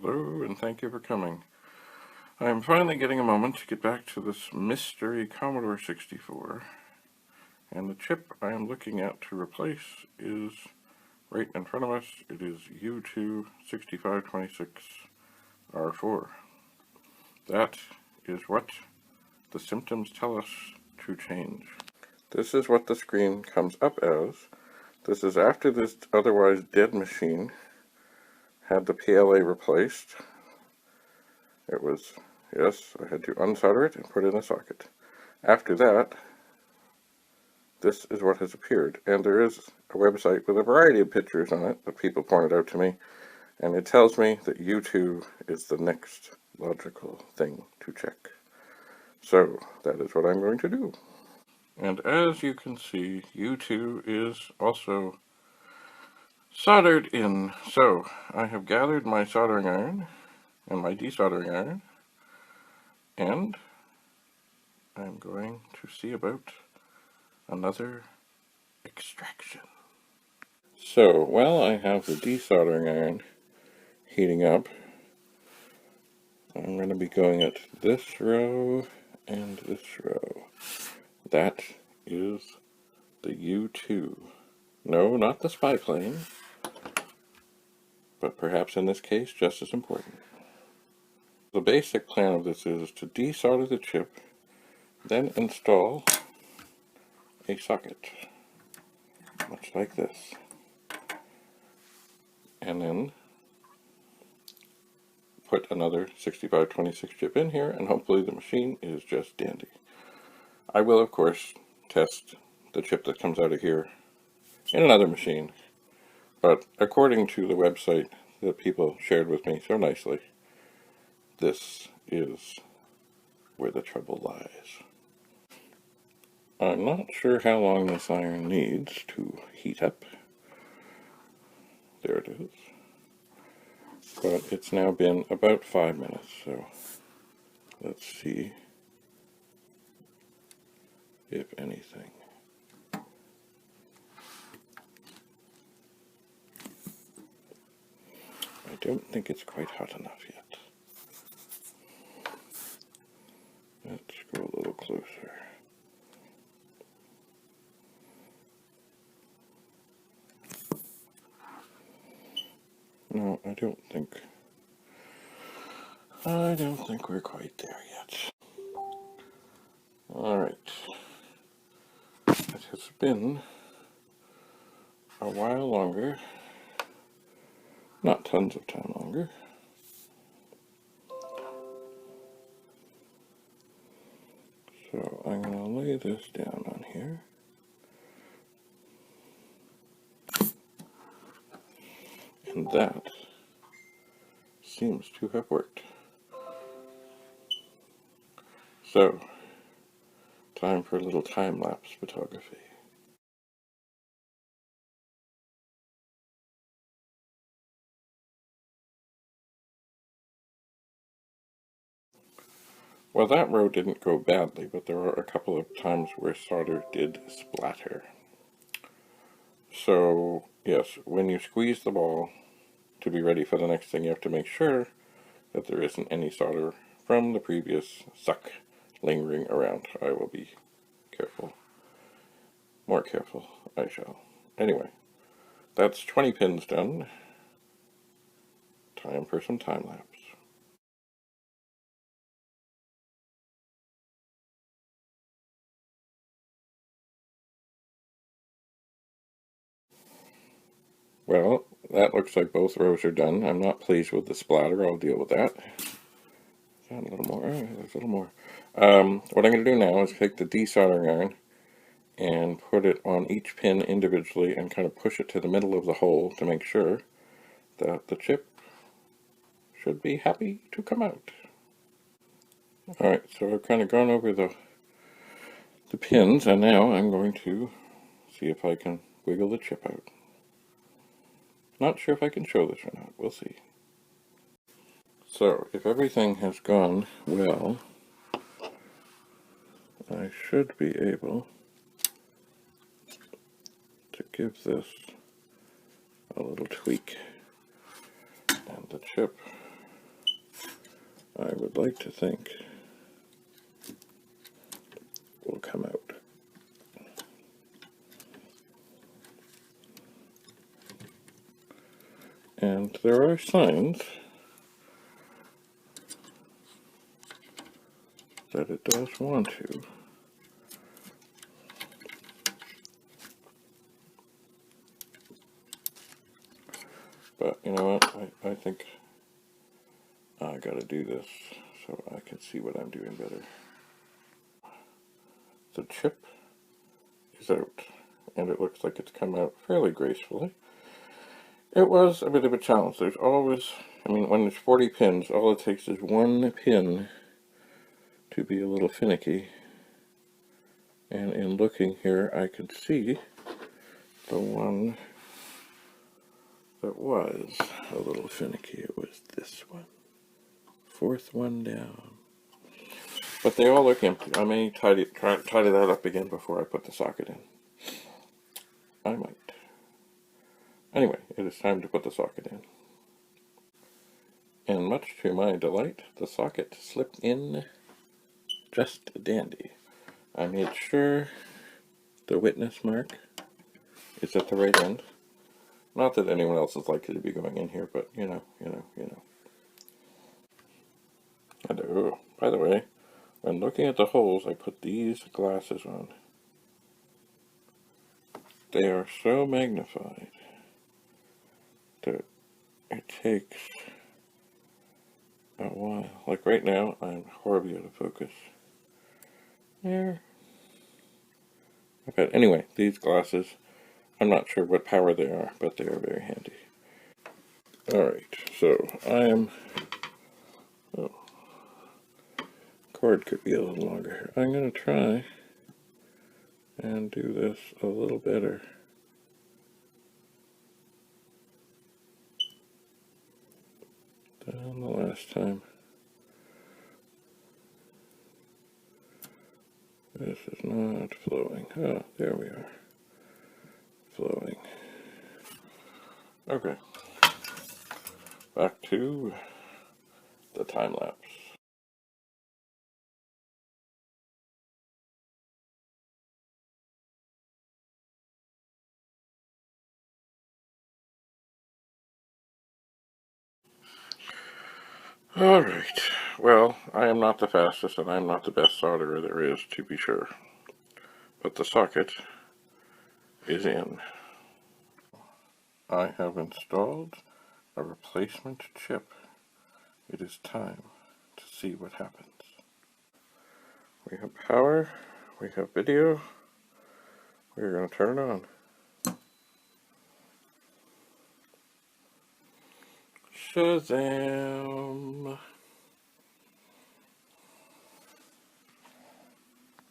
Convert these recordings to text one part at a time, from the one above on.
Hello, and thank you for coming. I am finally getting a moment to get back to this mystery Commodore 64, and the chip I am looking at to replace is right in front of us. It is U2 6526R4. That is what the symptoms tell us to change. This is what the screen comes up as. This is after this otherwise dead machine had the PLA replaced. It was, yes, I had to unsolder it and put it in a socket. After that, this is what has appeared. And there is a website with a variety of pictures on it that people pointed out to me. And it tells me that U2 is the next logical thing to check. So that is what I'm going to do. And as you can see, U2 is also soldered in. So I have gathered my soldering iron and my desoldering iron, and I'm going to see about another extraction. So while I have the desoldering iron heating up, I'm going to be going at this row and this row. That is the U2. No, not the spy plane, but perhaps in this case just as important. The basic plan of this is to desolder the chip, then install a socket, much like this, and then put another 6526 chip in here, and hopefully the machine is just dandy. I will, of course, test the chip that comes out of here in another machine, but according to the website that people shared with me so nicely, this is where the trouble lies. I'm not sure how long this iron needs to heat up. There it is. But it's now been about 5 minutes, so let's see if anything. I don't think it's quite hot enough yet. Let's go a little closer. No, I don't think we're quite there yet. Alright. It has been a while longer. Not tons of time longer. So I'm going to lay this down on here. And that seems to have worked. So, time for a little time-lapse photography. Well, that row didn't go badly, but there were a couple of times where solder did splatter. So, yes, when you squeeze the ball to be ready for the next thing, you have to make sure that there isn't any solder from the previous suck lingering around. I will be careful. More careful, I shall. Anyway, that's 20 pins done. Time for some time lapse. Well, that looks like both rows are done. I'm not pleased with the splatter. I'll deal with that. A little more. There's a little more. What I'm going to do now is take the desoldering iron and put it on each pin individually and kind of push it to the middle of the hole to make sure that the chip should be happy to come out. Alright, so I've kind of gone over the pins, and now I'm going to see if I can wiggle the chip out. Not sure if I can show this or not. We'll see. So, if everything has gone well, I should be able to give this a little tweak, and the chip I would like to think will come out. And there are signs that it does want to. But you know what? I think I gotta do this so I can see what I'm doing better. The chip is out, and it looks like it's come out fairly gracefully. It was a bit of a challenge. There's always, I mean, when there's 40 pins, all it takes is one pin to be a little finicky. And in looking here, I could see the one that was a little finicky. It was this one. Fourth one down. But they all look empty. I may tidy that up again before I put the socket in. I might. Anyway, it is time to put the socket in. And much to my delight, the socket slipped in just dandy. I made sure the witness mark is at the right end. Not that anyone else is likely to be going in here, but you know. Hello. By the way, when looking at the holes, I put these glasses on. They are so magnified that it takes a while. Like right now, I'm horribly out of focus. There. But anyway, these glasses, I'm not sure what power they are, but they are very handy. Alright, so I am... Oh, cord could be a little longer here. I'm going to try and do this a little better. Than the last time. This is not flowing. Oh, there we are. Flowing. Okay. Back to the time lapse. Alright. Well, I am not the fastest and I am not the best solderer there is, to be sure. But the socket is in. I have installed a replacement chip. It is time to see what happens. We have power, we have video, we're going to turn it on. Shazam!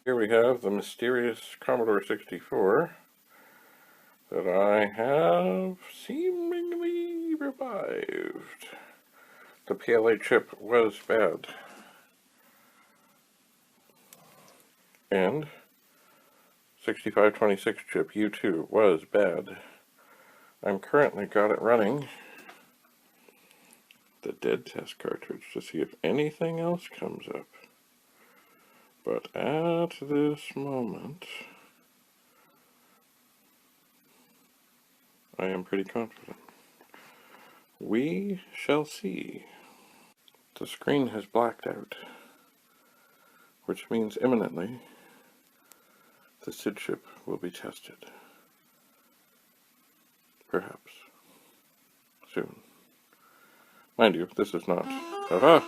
Here we have the mysterious Commodore 64 that I have seemingly revived. The PLA chip was bad. And 6526 chip U2 was bad. I'm currently got it running the dead test cartridge to see if anything else comes up. But at this moment, I am pretty confident. We shall see. The screen has blacked out, which means imminently the SID chip will be tested. Perhaps. Soon. Mind you, this is not... Aha!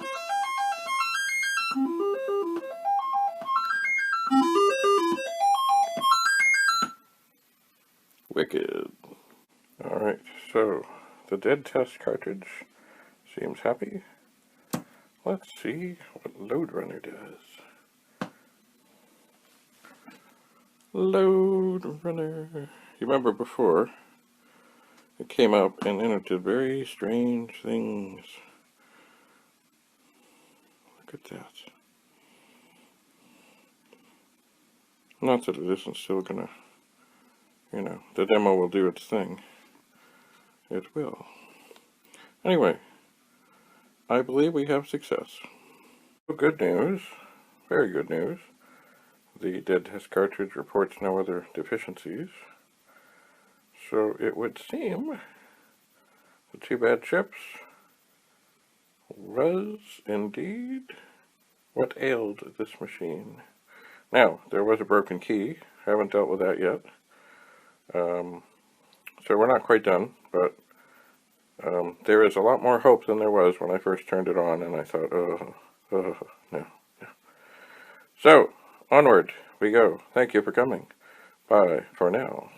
Wicked. Alright, so the dead test cartridge seems happy. Let's see what Load Runner does. Load Runner. You remember before, it came up and then it did very strange things. Look at that. Not that it isn't still gonna, you know, the demo will do its thing. It will. Anyway, I believe we have success. Good news, very good news. The dead test cartridge reports no other deficiencies. So it would seem the two bad chips was indeed what ailed this machine. Now, there was a broken key. Haven't dealt with that yet. So we're not quite done, but there is a lot more hope than there was when I first turned it on, and I thought, no. So, onward we go. Thank you for coming. Bye for now.